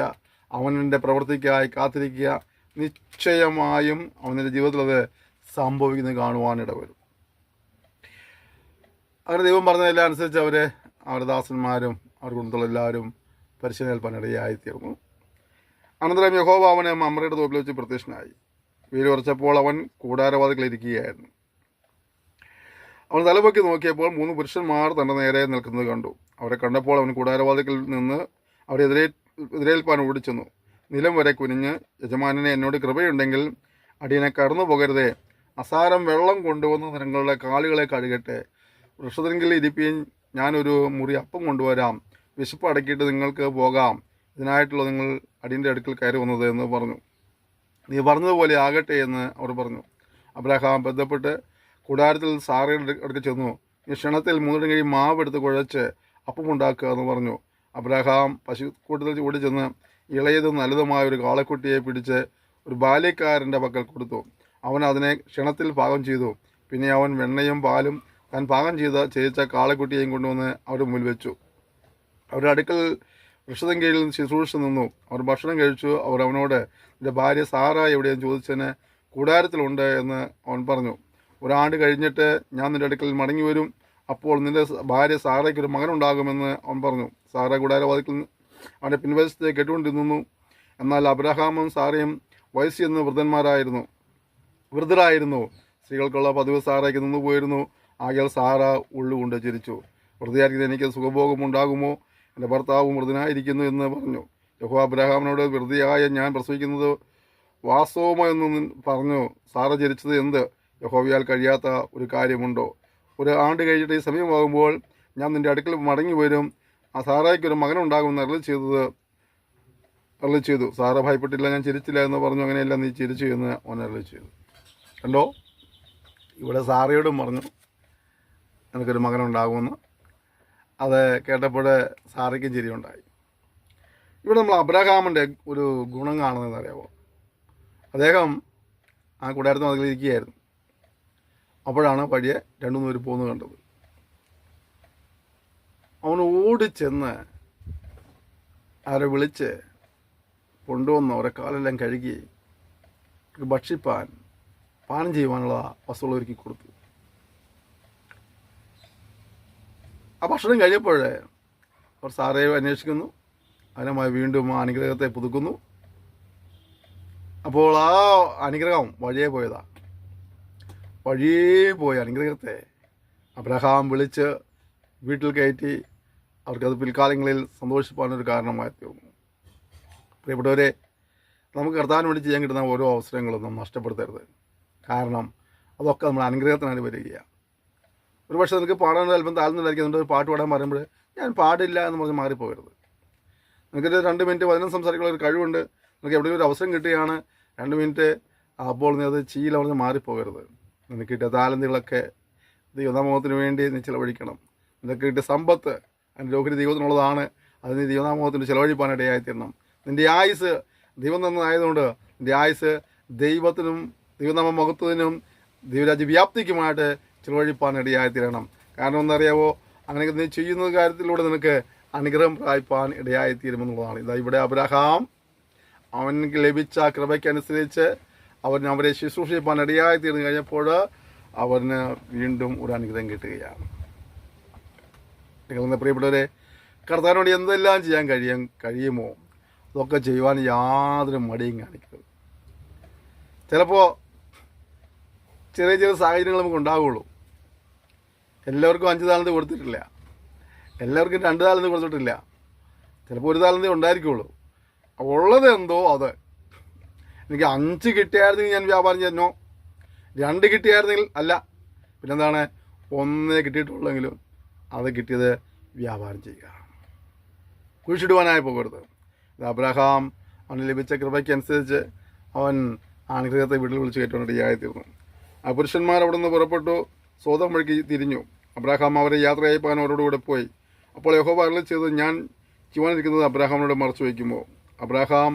അവൻ്റെ പ്രവൃത്തിക്കായി കാത്തിരിക്കുക. നിശ്ചയമായും അവൻ്റെ ജീവിതത്തിൽ അത് സംഭവിക്കുന്നത് കാണുവാനിട വരും. അങ്ങനെ ദൈവം പറഞ്ഞതെല്ലാം അനുസരിച്ച് അവരുടെ ദാസന്മാരും അവരുടെ കുടുംബത്തിലുള്ള എല്ലാവരും പരിശീലനയിൽപ്പാനിടയായിത്തീർന്നു. അനന്തരം യഹോവ അവനെ മമ്രയുടെ തോപ്പിൽ വെച്ച് പ്രത്യക്ഷനായി. വെയിൽ ഉറച്ചപ്പോൾ അവൻ കൂടാരവാതിക്കലിരിക്കുകയായിരുന്നു. അവൻ തലപൊക്കി നോക്കിയപ്പോൾ 3 പുരുഷന്മാർ തൻ്റെ നേരെ നിൽക്കുന്നത് കണ്ടു. അവരെ കണ്ടപ്പോൾ അവൻ കൂടാരവാതിക്കൽ നിന്ന് അവരെ എതിരേൽപ്പാൻ ഓടിച്ചെന്നു. നിലം വരെ കുനിഞ്ഞ്, യജമാനനെ, എന്നോട് കൃപയുണ്ടെങ്കിൽ അടിയനെ കടന്നു പോകരുതേ. അസാരം വെള്ളം കൊണ്ടുവന്ന് നിങ്ങളുടെ കാലുകളെ കഴുകട്ടെ. വൃക്ഷത്തിങ്കിൽ ഇരിപ്പീൻ, ഞാനൊരു മുറി അപ്പം കൊണ്ടുവരാം. വിശപ്പ് അടക്കിയിട്ട് നിങ്ങൾക്ക് പോകാം. ഇതിനായിട്ടുള്ള നിങ്ങൾ അടിയൻ്റെ അടുക്കൽ കയറി വന്നത് എന്ന് പറഞ്ഞു. നീ പറഞ്ഞതുപോലെ ആകട്ടെ എന്ന് അവർ പറഞ്ഞു. അബ്രഹാം ബന്ധപ്പെട്ട് കൂടാരത്തിൽ സാറയുടെ അടുക്കൽ ചെന്നു. ഈ ക്ഷണത്തിൽ 3 കൈ മാവ് എടുത്ത് കുഴച്ച് അപ്പമുണ്ടാക്കുക എന്ന് പറഞ്ഞു. അബ്രഹാം പശുക്കൂട്ടത്തിൽ ഓടി ചെന്ന് ഇളയതും നല്ലതുമായ ഒരു കാളക്കുട്ടിയെ പിടിച്ച് ഒരു ബാല്യക്കാരൻ്റെ പക്കൽ കൊടുത്തു. അവൻ അതിനെ ക്ഷണത്തിൽ പാകം ചെയ്തു. പിന്നെ അവൻ വെണ്ണയും പാലും താൻ പാകം ചെയ്യിച്ച കാളക്കുട്ടിയെയും കൊണ്ടുവന്ന് അവരുടെ മുമ്പിൽ വെച്ചു. അവരുടെ അടുക്കൽ വൃക്ഷതങ്കയിൽ ശുശ്രൂഷ നിന്നു. അവർ ഭക്ഷണം കഴിച്ചു. അവർ അവനോട്, എൻ്റെ ഭാര്യ സാറ എവിടെയെന്ന് ചോദിച്ചതിന്, കൂടാരത്തിലുണ്ട് എന്ന് അവൻ പറഞ്ഞു. ഒരാണ്ട് കഴിഞ്ഞിട്ട് ഞാൻ നിൻ്റെ അടുക്കൽ മടങ്ങി വരും. അപ്പോൾ നിൻ്റെ ഭാര്യ സാറയ്ക്കൊരു മകനുണ്ടാകുമെന്ന് അവൻ പറഞ്ഞു. സാറ കൂടാരവാതിക്കൽ അവൻ്റെ പിൻവശത്തെ കേട്ടുകൊണ്ടിരുന്നു. എന്നാൽ അബ്രഹാമും സാറയും വയസ്സിയെന്ന് വൃദ്ധരായിരുന്നു. സ്ത്രീകൾക്കുള്ള പതിവ് സാറയ്ക്ക് നിന്നു പോയിരുന്നു. ആകയാൽ സാറ ഉള്ളുകൊണ്ട് ചിരിച്ചു. വൃദ്ധയായിരിക്കുന്ന എനിക്ക് സുഖഭോഗമുണ്ടാകുമോ? എൻ്റെ ഭർത്താവും വൃദ്ധനായിരിക്കുന്നു എന്ന് പറഞ്ഞു. യഹോവ അബ്രഹാമിനോട്, വൃദ്ധയായ ഞാൻ പ്രസവിക്കുന്നത് വാസ്തവമോ എന്ന് പറഞ്ഞു. സാറ ചിരിച്ചത് എന്ത്? യഹോവയാൽ കഴിയാത്ത ഒരു കാര്യമുണ്ടോ? ഒരു ആണ്ട് കഴിഞ്ഞിട്ട് ഈ സമയമാകുമ്പോൾ ഞാൻ നിൻ്റെ അടുക്കൽ മടങ്ങി വരും. ആ സാറായ്ക്കൊരു മകനുണ്ടാകുമെന്ന് അരുളി ചെയ്തു. സാറ ഭയപ്പെട്ടില്ല, ഞാൻ ചിരിച്ചില്ല എന്ന് പറഞ്ഞു. അങ്ങനെയല്ല, നീ ചിരിച്ചു എന്ന് അവൻ അരുളി ചെയ്തു. കണ്ടോ, ഇവിടെ സാറയോടും പറഞ്ഞു എനിക്കൊരു മകനുണ്ടാകുമെന്ന്. അത് കേട്ടപ്പോൾ സാറയ്ക്കും ചിരിയുണ്ടായി. ഇവിടെ നമ്മൾ അബ്രഹാമിൻ്റെ ഒരു ഗുണം കാണുന്നതെന്ന് അറിയാമോ? അദ്ദേഹം ആ കൂടാരത്തിന് അതിൽ ഇരിക്കുകയായിരുന്നു. അപ്പോഴാണ് വഴിയെ 2 പേര് പോകുന്നത് കണ്ടത്. അവൻ ഓടിച്ചെന്ന് അവരെ വിളിച്ച് കൊണ്ടുവന്ന് അവരെ കാലെല്ലാം കഴുകി ഭക്ഷിപ്പാൻ, പാനം ചെയ്യുവാനുള്ള വസ്തുക്കൾ ഒരുക്കി കൊടുത്തു. ആ ഭക്ഷണം കഴിഞ്ഞപ്പോൾ അവർ സാറയെ അന്വേഷിക്കുന്നു. അതിനുമായി വീണ്ടും ആ അനുഗ്രഹത്തെ പുതുക്കുന്നു. അപ്പോൾ ആ അനുഗ്രഹം വഴിയെ പോയ അനുഗ്രഹത്തെ അബ്രഹാം വിളിച്ച് വീട്ടിൽ കയറ്റി അവർക്കത് പിൽക്കാലങ്ങളിൽ സന്തോഷിപ്പാനൊരു കാരണമായി തീർന്നു. പ്രിയപ്പെട്ടവരെ, നമുക്ക് കർത്താവിന് വേണ്ടി ചെയ്യാൻ കിട്ടുന്ന ഓരോ അവസരങ്ങളും നാം നഷ്ടപ്പെടുത്തരുത്. കാരണം അതൊക്കെ നമ്മൾ അനുഗ്രഹത്തിനായി വരികയാണ്. ഒരു പക്ഷേ നിനക്ക് പാടാൻ അല്പം താഴ്ന്നില്ലായിരിക്കും. ഒരു പാട്ട് പാടാൻ പറയുമ്പോൾ ഞാൻ പാടില്ല എന്ന് പറഞ്ഞ് മാറിപ്പോകരുത്. നിനക്കൊരു 2 മിനിറ്റ് വചനം സംസാരിക്കാനുള്ള ഒരു കഴിവുണ്ട്. നിനക്ക് എവിടെയും ഒരു അവസരം കിട്ടുകയാണ്, 2 മിനിറ്റ്, അപ്പോൾ നീ അത് ചെയ്യില്ല പറഞ്ഞ് മാറിപ്പോകരുത്. നിനക്ക് കിട്ടിയ താലന്തുകളൊക്കെ ദൈവനാമത്തിന് വേണ്ടി നീ ചിലവഴിക്കണം. നിനക്ക് കിട്ടിയ സമ്പത്ത് അതിൻ്റെ ഓഹരി ദൈവത്തിനുള്ളതാണ്. അത് നീ ദൈവനാമത്തിന് ചിലവഴിപ്പാനിടയായിത്തീരണം. നിൻ്റെ ആയുസ് ദൈവം തന്നതായതുകൊണ്ട് നിൻ്റെ ആയുസ് ദൈവത്തിനും ദൈവനാമ മഹത്വത്തിനും ദൈവരാജ്യ വ്യാപ്തിക്കുമായിട്ട് ചിലവഴിപ്പാനിടയായിത്തീരണം. കാരണം എന്തറിയാവോ? അങ്ങനെ നീ ചെയ്യുന്ന കാര്യത്തിലൂടെ നിനക്ക് അനുഗ്രഹം പ്രാപിപ്പാൻ ഇടയായിത്തീരുമെന്നുള്ളതാണ്. ഇതാ ഇവിടെ അബ്രഹാം അവനക്ക് ലഭിച്ച കൃപയ്ക്കനുസരിച്ച് അവരെ ശുശ്രൂഷിപ്പാൻ ഇടയായിത്തീർന്നു കഴിഞ്ഞപ്പോൾ അവന് വീണ്ടും ഒരു അനുഗ്രഹം കിട്ടുകയാണ്. നിങ്ങളുടെ പ്രിയപ്പെട്ടവരെ, കർത്താവിനോട് എന്തെല്ലാം ചെയ്യാൻ കഴിയുമോ അതൊക്കെ ചെയ്യുവാൻ യാതൊരു മടിയും കാണിക്കരുത്. ചിലപ്പോൾ ചെറിയ സാഹചര്യങ്ങൾ നമുക്ക് ഉണ്ടാവുകയുള്ളൂ. എല്ലാവർക്കും 5 താലന്ത് കൊടുത്തിട്ടില്ല, എല്ലാവർക്കും 2 താലന്ത് കൊടുത്തിട്ടില്ല, ചിലപ്പോൾ 1 താലന്തേ ഉണ്ടായിരിക്കുള്ളൂ. ഉള്ളത് എന്തോ അത്. എനിക്ക് 5 കിട്ടിയായിരുന്നെങ്കിൽ ഞാൻ വ്യാപാരം ചെയ്യുന്നോ, 2 കിട്ടിയായിരുന്നെങ്കിൽ അല്ല, പിന്നെന്താണ്, 1 കിട്ടിയിട്ടുള്ളെങ്കിലും അത് കിട്ടിയത് വ്യാപാരം ചെയ്യുക, കുഴിച്ചിടുവാനായി പോകരുത്. അബ്രഹാം അവന് ലഭിച്ച കൃപയ്ക്കനുസരിച്ച് അവൻ അനുഗ്രഹത്തെ വീട്ടിൽ വിളിച്ച് കയറ്റാനിടയായിത്തീർന്നു. ആ പുരുഷന്മാർ അവിടെ നിന്ന് പുറപ്പെട്ടു സോദോം വഴിക്ക് തിരിഞ്ഞു. അബ്രഹാം അവരെ യാത്ര അയപ്പാൻ അവരോടുകൂടെ പോയി. അപ്പോൾ യഹോവ അരുളി ചെയ്തത്, ഞാൻ ജീവനിരിക്കുന്നത് അബ്രഹാമിനോട് മറച്ചു വയ്ക്കുമോ? അബ്രഹാം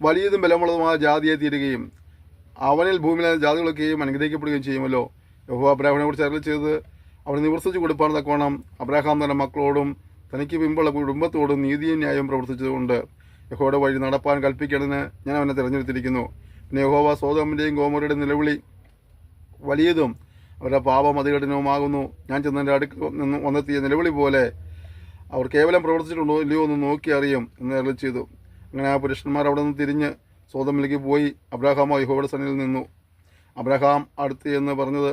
വലിയതും ബലമുള്ളതുമായ ജാതിയെ തീരുകയും അവനിൽ ഭൂമിയിലെ ജാതികളൊക്കെയും അനുഗ്രഹിക്കപ്പെടുകയും ചെയ്യുമല്ലോ. യഹോവ അബ്രഹാമിനെ കുറിച്ച് അരുളി ചെയ്ത് അവൻ നിവർത്തിച്ച് കൊടുപ്പാൻ തക്കോണം അബ്രഹാം തൻ്റെ മക്കളോടും തനിക്ക് പിമ്പുള്ള കുടുംബത്തോടും നീതിയും ന്യായവും പ്രവർത്തിച്ചതുകൊണ്ട് യഹോവയുടെ വഴി നടപ്പാൻ കൽപ്പിക്കണമെന്ന് ഞാൻ അവനെ തിരഞ്ഞെടുത്തിരിക്കുന്നു. പിന്നെ യഹോവ സോദോമിൻ്റെയും ഗോമോരയുടെയും നിലവിളി വലിയതും അവരുടെ പാപം അതികഠിനവുമാകുന്നു. ഞാൻ ചെന്നതിൻ്റെ അടുക്കൽ നിന്ന് വന്നെത്തിയ നിലവിളി പോലെ അവർ കേവലം പ്രവർത്തിച്ചിട്ടുണ്ടോ ഇല്ലയോ എന്ന് നോക്കി അറിയും എന്ന് അരുളി ചെയ്തു. അങ്ങനെ ആ പുരുഷന്മാർ അവിടെ നിന്ന് തിരിഞ്ഞ് സോദോമിലേക്ക് പോയി. അബ്രഹാമോ യഹോവയുടെ സന്നിധിയിൽ നിന്നു. അബ്രഹാം അടുത്ത് എന്ന് പറഞ്ഞത്,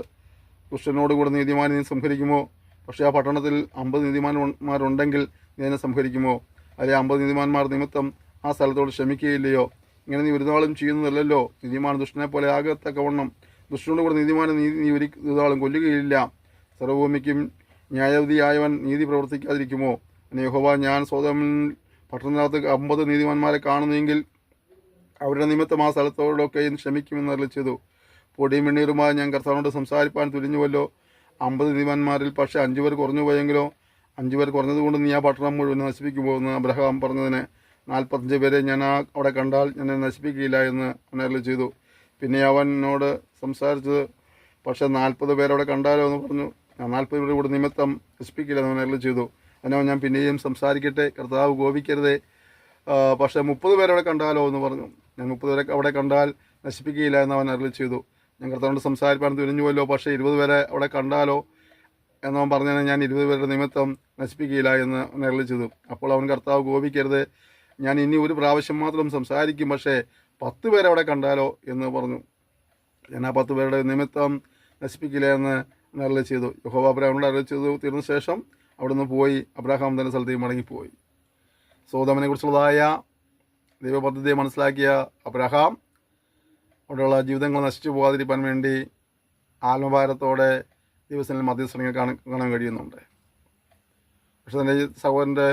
ദുഷ്ടനോടുകൂടെ നീതിമാനെ നീ സംഹരിക്കുമോ? പക്ഷേ ആ പട്ടണത്തിൽ 50 നീതിമാന്മാരുണ്ടെങ്കിൽ നീ എന്നെ സംഹരിക്കുമോ? അതിലെ 50 നീതിമാന്മാർ നിമിത്തം ആ സ്ഥലത്തോട് ക്ഷമിക്കുകയില്ലയോ? ഇങ്ങനെ നീ ഒരു നാളും ചെയ്യുന്നതല്ലല്ലോ. നീതിമാൻ ദുഷ്ടനെ പോലെ ആകത്തക്കവണ്ണം ദുഷ്ടനോട് കൂടെ നീതിമാനെ നീ ഒരു നാളും കൊല്ലുകയില്ല. സർവഭൂമിക്കും ന്യായാധിപതിയായവൻ നീതി പ്രവർത്തിക്കാതിരിക്കുമോ? യഹോവ, ഞാൻ സൊദോമിൽ പട്ടണത്തിനകത്ത് 50 നീതിമാന്മാരെ കാണുന്നെങ്കിൽ അവരുടെ നിമിത്തം ആ സ്ഥലത്തോടൊക്കെ ക്ഷമിക്കുമെന്ന് അരുളി ചെയ്തു. പൊടിയും വെണ്ണീറുമായി ഞാൻ കർത്താവിനോട് സംസാരിപ്പാൻ തുനിഞ്ഞുവല്ലോ. 50 നീതിമാന്മാരിൽ പക്ഷേ 5 പേർ കുറഞ്ഞു പോയെങ്കിലോ? 5 പേർ കുറഞ്ഞതുകൊണ്ട് നീ ആ പട്ടണം മുഴുവൻ നശിപ്പിക്കുമോ എന്ന് അബ്രഹാം പറഞ്ഞതിന് 45 പേരെ ഞാൻ അവിടെ കണ്ടാൽ ഞാൻ നശിപ്പിക്കുകയില്ല എന്ന് അവൻ അരുളി ചെയ്തു. പിന്നെ അവനോട് സംസാരിച്ചത്, പക്ഷേ 40 പേരവിടെ കണ്ടാലോ എന്ന് പറഞ്ഞു. ഞാൻ 40 പേരുടെ കൂടെ നിമിത്തം നശിപ്പിക്കില്ല എന്ന് അവൻ അരുളി ചെയ്തു. അതിനോ ഞാൻ പിന്നെയും സംസാരിക്കട്ടെ, കർത്താവ് കോപിക്കരുതേ. പക്ഷേ 30 പേരവിടെ കണ്ടാലോ എന്ന് പറഞ്ഞു. ഞാൻ 30 പേരെ അവിടെ കണ്ടാൽ നശിപ്പിക്കുകയില്ല എന്ന് അവൻ അരുളി ചെയ്തു. ഞാൻ കർത്താവിനോട് സംസാരിപ്പാൻ തുനിഞ്ഞുവല്ലോ, പക്ഷേ 20 പേരെ അവിടെ കണ്ടാലോ എന്നവൻ പറഞ്ഞതിന് ഞാൻ 20 പേരുടെ നിമിത്തം നശിപ്പിക്കുകയില്ല എന്ന് അവൻ അരുളി ചെയ്തു. അപ്പോൾ അവൻ, കർത്താവ് കോപിക്കരുത്, ഞാൻ ഇനി ഒരു പ്രാവശ്യം മാത്രം സംസാരിക്കും, പക്ഷേ 10 പേരെ അവിടെ കണ്ടാലോ എന്ന് പറഞ്ഞു. ഞാൻ ആ 10 പേരുടെ നിമിത്തം നശിപ്പിക്കില്ല എന്ന് അരുളി ചെയ്തു. യഹോവ അബ്രഹാമിനോട് അരുളി ചെയ്തു തീർന്ന ശേഷം അവിടുന്ന് പോയി അബ്രഹാം തൻ്റെ സ്ഥലത്തേക്ക് മടങ്ങിപ്പോയി. സോദോമിനെ കുറിച്ചുള്ളതായ ദൈവപദ്ധതിയെ മനസ്സിലാക്കിയ അബ്രഹാം അവിടെയുള്ള ജീവിതങ്ങൾ നശിച്ചു പോകാതിരിക്കാൻ വേണ്ടി ആത്മഭാരത്തോടെ ദിവസങ്ങളിൽ മധ്യസ്ഥനെ കാണാൻ കഴിയുന്നുണ്ട്. പക്ഷെ തൻ്റെ സഹോദരൻ്റെ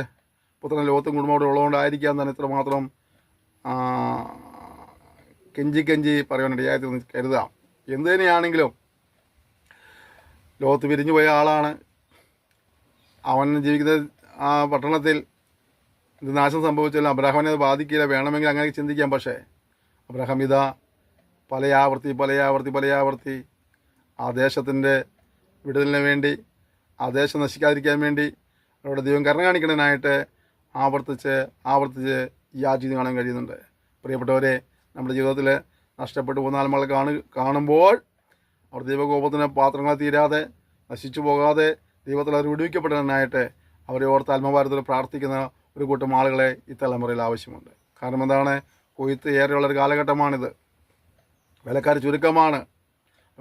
പുത്രൻ ലോകത്തും കുടുംബം അവിടെ ഉള്ളതുകൊണ്ടായിരിക്കാൻ തന്നെ ഇത്രമാത്രം കെഞ്ചി പറയാനിടയായി കരുതാം. എന്ത് തന്നെയാണെങ്കിലും ലോകത്ത് പിരിഞ്ഞു പോയ ആളാണ്. അവൻ ജീവിക്കുന്ന ആ പട്ടണത്തിൽ ഇത് നാശം സംഭവിച്ചാലും അബ്രഹാമിനെ അത് ബാധിക്കില്ല. വേണമെങ്കിൽ അങ്ങനെ ചിന്തിക്കാം. പക്ഷേ അബ്രഹാം ഇതാ പലയാവർത്തി ആ ദേശത്തിൻ്റെ വിടുതലിന് വേണ്ടി, ആ ദേശം നശിക്കാതിരിക്കാൻ വേണ്ടി അവരുടെ ദൈവം കരുണ കാണിക്കുന്നതിനായിട്ട് ആവർത്തിച്ച് യാചിച്ച് കാണാൻ കഴിയുന്നുണ്ട്. പ്രിയപ്പെട്ടവരെ, നമ്മുടെ ജീവിതത്തിൽ നഷ്ടപ്പെട്ടു പോകുന്ന ആത്മാക്കളെ കാണുമ്പോൾ അവർ ദൈവകോപത്തിന് പാത്രങ്ങൾ തീരാതെ നശിച്ചു പോകാതെ ദൈവത്തിൽ അവർ വിടുവിക്കപ്പെടുന്നതിനായിട്ട് അവരെ ഓർത്ത് ആത്മഭാരത്തിൽ പ്രാർത്ഥിക്കുന്ന ഒരു കൂട്ടം ആളുകളെ ഈ തലമുറയിൽ ആവശ്യമുണ്ട്. കാരണം എന്താണ്? കൊയ്ത്ത് ഏറെയുള്ളൊരു കാലഘട്ടമാണിത്. വിലക്കാർ ചുരുക്കമാണ്.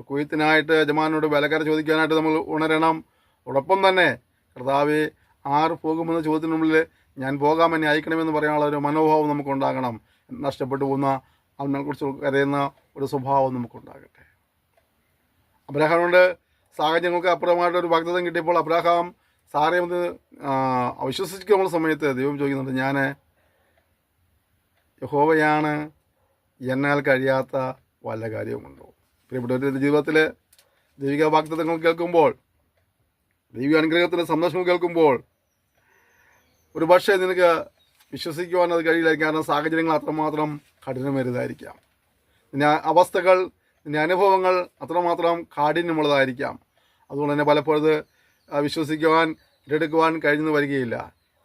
കൊയ്ത്തിനായിട്ട് യജമാനോട് വിലക്കാർ ചോദിക്കാനായിട്ട് നമ്മൾ ഉണരണം. അതോടൊപ്പം തന്നെ കർത്താവേ, ആര് പോകുമെന്ന ചോദ്യത്തിന് മുമ്പിൽ ഞാൻ പോകാം, എന്നെ അയക്കണമെന്ന് പറയാനുള്ള ഒരു മനോഭാവം നമുക്കുണ്ടാകണം. നഷ്ടപ്പെട്ടു പോകുന്ന അതിനെക്കുറിച്ച് കരയുന്ന ഒരു സ്വഭാവം നമുക്കുണ്ടാകട്ടെ. അബ്രഹാമിനോട് സാഹചര്യങ്ങൾക്ക് അപ്പുറമായിട്ടൊരു വാഗ്ദത്തം കിട്ടിയപ്പോൾ അബ്രഹാം സാറേ ഒന്ന് അവിശ്വസിക്കുന്ന സമയത്ത് ദൈവം ചോദിക്കുന്നുണ്ട്, ഞാൻ യഹോവയാണ്, എന്നാൽ കഴിയാത്ത വല്ല കാര്യവുമുണ്ടോ? പ്രിയപ്പെട്ടവരുടെ ജീവിതത്തിൽ ദൈവിക വാഗ്ദത്തങ്ങൾ കേൾക്കുമ്പോൾ, ദൈവിക അനുഗ്രഹത്തിൻ്റെ സന്ദേശങ്ങൾ കേൾക്കുമ്പോൾ ഒരു പക്ഷേ നിനക്ക് വിശ്വസിക്കുവാൻ അത് കഴിയില്ല. കാരണം സാഹചര്യങ്ങൾ അത്രമാത്രം കഠിനമേറിയതായിരിക്കാം. നിന്റെ അവസ്ഥകൾ, നിന്റെ അനുഭവങ്ങൾ അത്രമാത്രം കാഠിന്യമുള്ളതായിരിക്കാം. അതുകൊണ്ട് തന്നെ പലപ്പോഴത് വിശ്വസിക്കുവാൻ ഏറ്റെടുക്കുവാൻ കഴിഞ്ഞു വരികയില്ല.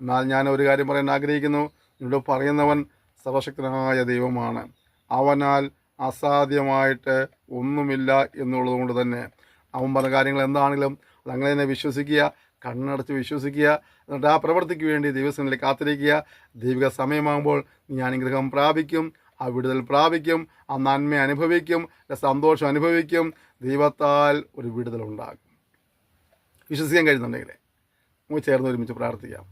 എന്നാൽ ഞാൻ ഒരു കാര്യം പറയാൻ ആഗ്രഹിക്കുന്നു. നിന്നോട് പറയുന്നവൻ സർവശക്തനായ ദൈവമാണ്. അവനാൽ അസാധ്യമായിട്ട് ഒന്നുമില്ല എന്നുള്ളത് കൊണ്ട് തന്നെ അവൻ പറഞ്ഞ കാര്യങ്ങൾ എന്താണെങ്കിലും അതങ്ങനെ തന്നെ വിശ്വസിക്കുക, കണ്ണടച്ച് വിശ്വസിക്കുക. എന്നിട്ട് ആ പ്രവൃത്തിക്ക് വേണ്ടി ദൈവസന്നിധിയിൽ കാത്തിരിക്കുക. ദൈവിക സമയമാകുമ്പോൾ നീ അനുഗ്രഹം പ്രാപിക്കും, ആ വിടുതൽ പ്രാപിക്കും, ആ നന്മ അനുഭവിക്കും, സന്തോഷം അനുഭവിക്കും. ദൈവത്താൽ ഒരു വിടുതലുണ്ടാകും. വിശ്വസിക്കാൻ കഴിയുന്നുണ്ടെങ്കിൽ നമുക്ക് ചേർന്ന് ഒരുമിച്ച് പ്രാർത്ഥിക്കാം.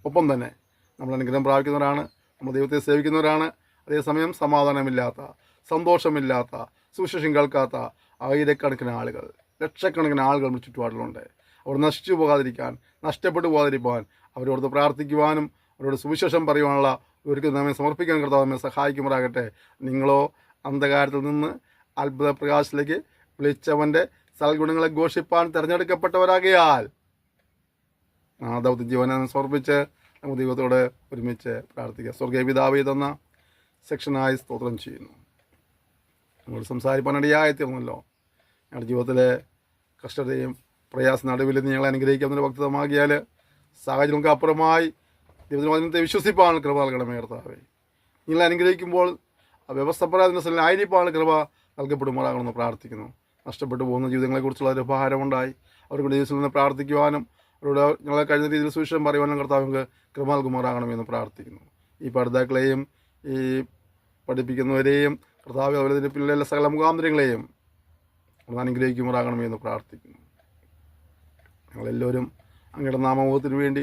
ഒപ്പം തന്നെ നമ്മൾ അനുഗ്രഹം പ്രാപിക്കുന്നവരാണ്, നമ്മൾ ദൈവത്തെ സേവിക്കുന്നവരാണ്. അതേസമയം സമാധാനമില്ലാത്ത, സന്തോഷമില്ലാത്ത, സുവിശേഷം കേൾക്കാത്ത ആയിരക്കണക്കിന് ആളുകൾ, ലക്ഷക്കണക്കിന് ആളുകൾ നമ്മുടെ ചുറ്റുപാടിലുണ്ട്. അവർ നശിച്ചു പോകാതിരിക്കാൻ, നഷ്ടപ്പെട്ടു പോകാതിരിക്കാൻ അവരോട് പ്രാർത്ഥിക്കുവാനും അവരോട് സുവിശേഷം പറയുവാനുള്ള ഒരിക്കലും നമ്മെ സമർപ്പിക്കാൻ കർത്താവ് നമ്മെ സഹായിക്കുമാറാകട്ടെ. നിങ്ങളോ അന്ധകാരത്തിൽ നിന്ന് അത്ഭുത പ്രകാശത്തിലേക്ക് വിളിച്ചവൻ്റെ സൽഗുണങ്ങളെ ഘോഷിപ്പാൻ തിരഞ്ഞെടുക്കപ്പെട്ടവരാകിയാൽ ആ ദൗത്യ ജീവനെ സമർപ്പിച്ച് നമുക്ക് ദൈവത്തോട് ഒരുമിച്ച് പ്രാർത്ഥിക്കുക. സ്വർഗീയ പിതാവേ തന്ന സെക്ഷനായി സ്തോത്രം ചെയ്യുന്നു. നമ്മൾ സംസാരിപ്പാനിടയായി തീർന്നല്ലോ. ഞങ്ങളുടെ ജീവിതത്തിലെ കഷ്ടതയും പ്രയാസ നടുവിൽ ഞങ്ങളെ അനുഗ്രഹിക്കാവുന്ന ഭക്തമാകിയാൽ സാഹചര്യങ്ങൾക്ക് അപ്പുറമായി ദൈവത്തിൻ്റെ വിശ്വസിപ്പാണ് കൃപ നൽകണമേ കർത്താവേ. നിങ്ങളെ അനുഗ്രഹിക്കുമ്പോൾ വ്യവസ്ഥപ്രകാരം ആയിരിപ്പാണ് കൃപ നൽകപ്പെടുമാറാകണമെന്ന് പ്രാർത്ഥിക്കുന്നു. നഷ്ടപ്പെട്ടു പോകുന്ന ജീവിതങ്ങളെക്കുറിച്ചുള്ള ഒരു ഭാരമുണ്ടായി അവർക്ക് ദൈവത്തിൽ നിന്ന് പ്രാർത്ഥിക്കുവാനും അവരോട് ഞങ്ങളെ കഴിഞ്ഞ രീതിയിൽ സുവിശേഷം പറയുവാനും കർത്താവ് കൃപ നൽകുമാറാകണമെന്ന് പ്രാർത്ഥിക്കുന്നു. ഈ പഠിതാക്കളെയും ഈ പഠിപ്പിക്കുന്നവരെയും കർത്താവ് അവരുടെ പിന്നിലെ സകല മുഖാന്തരങ്ങളെയും അനുഗ്രഹിക്കുമാറാകണമെന്ന് പ്രാർത്ഥിക്കുന്നു. ഞങ്ങളെല്ലാവരും അങ്ങയുടെ നാമമുഖത്തിന് വേണ്ടി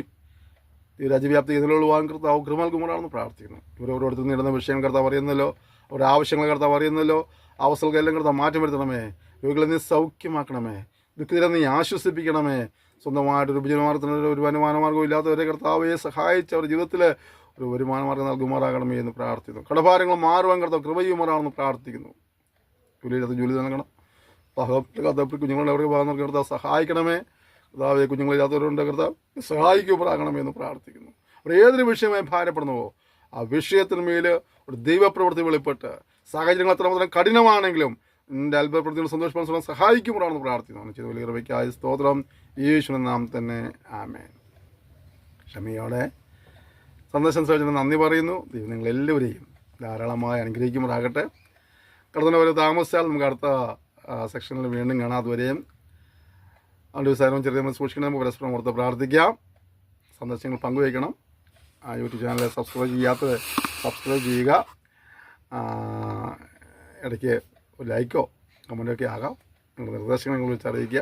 ഈ രാജ്യവ്യാപ്തി ഇതിലുള്ളവാൻ കർത്താവ് കൃപ നൽകുമ്പോഴാണെന്ന് പ്രാർത്ഥിക്കുന്നു. ഇവരോരോരുത്തർ നേടുന്ന വിഷയം കർത്താവ് അറിയുന്നല്ലോ, അവരുടെ ആവശ്യങ്ങൾ കർത്താവ് അറിയുന്നല്ലോ. അവസ്ഥകൾക്കെല്ലാം കർത്താവ് മാറ്റം വരുത്തണമേ. രോഗികളെ നീ സൗഖ്യമാക്കണമേ. ദുഃഖിതരെ നീ ആശ്വസിപ്പിക്കണമേ. സ്വന്തമായിട്ടൊരു ഉപജീവനമാർഗത്തിന് ഒരു വരുമാനമാർഗ്ഗവും ഇല്ലാത്തവരെ കർത്താവെ സഹായിച്ച് അവരുടെ ജീവിതത്തിൽ ഒരു വരുമാനമാർഗ്ഗം നൽകുമാറാകണമേ എന്ന് പ്രാർത്ഥിക്കുന്നു. കടഭാരങ്ങൾ മാറുവാൻ കർത്താവ് കൃപ ചെയ്യുമാറാണെന്ന് പ്രാർത്ഥിക്കുന്നു. ജോലിയില്ലാത്ത ജോലി നൽകണം. കുഞ്ഞുങ്ങളുടെ അവർക്ക് ഭാഗം കർത്താവ് സഹായിക്കണമേ. കർത്താവ് കുഞ്ഞുങ്ങളില്ലാത്തവരുണ്ട് കർത്താവ് സഹായിക്കുമാറാകണമേ എന്ന് പ്രാർത്ഥിക്കുന്നു. അവർ ഏതൊരു വിഷയമായി ഭാരപ്പെടുന്നുവോ ആ വിഷയത്തിന്മേൽ ഒരു ദൈവപ്രവൃത്തി വെളിപ്പെട്ട് സാഹചര്യങ്ങൾ എത്രമാത്രം കഠിനമാണെങ്കിലും എൻ്റെ അത്ഭുതപ്രവൃത്തികൾ സന്തോഷപ്പെടുന്ന സഹായിക്കുമ്പോഴാണെന്ന് പ്രാർത്ഥിക്കുന്നു. ചെയ്ത വലിയ കൃപയ്ക്കായ സ്തോത്രം യേശുവിൻ നാമത്തിൽ തന്നെ ആമേൻ. ക്ഷമയോടെ സന്ദേശം ശ്രമിച്ചതിന് നന്ദി പറയുന്നു. ദൈവം നിങ്ങളെല്ലാവരെയും ധാരാളമായി അനുഗ്രഹിക്കുമാറാകട്ടെ. കടന്നു വരെ താമസിച്ചാൽ നമുക്ക് അടുത്ത സെക്ഷനിൽ വീണ്ടും കാണാം. അതുവരെയും അവൻ്റെ വിസാരവും ചെറിയ നമ്മൾ സൂക്ഷിക്കണം. നമുക്ക് പരസ്പരം ഓർത്ത് പ്രാർത്ഥിക്കാം. സന്ദേശങ്ങൾ പങ്കുവയ്ക്കണം. യൂട്യൂബ് ചാനൽ സബ്സ്ക്രൈബ് ചെയ്യാത്തത് സബ്സ്ക്രൈബ് ചെയ്യുക. ഇടയ്ക്ക് ഒരു ലൈക്കോ കമൻറ്റോ ഒക്കെ ആകാം. നിങ്ങളുടെ നിർദ്ദേശങ്ങൾ നിങ്ങൾ വിളിച്ചറിയിക്കുക.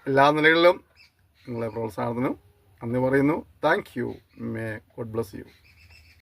എല്ലാ നിലകളിലും നിങ്ങളെ പ്രോത്സാഹനത്തിനും നന്ദി പറയുന്നു. Thank you. May God bless you.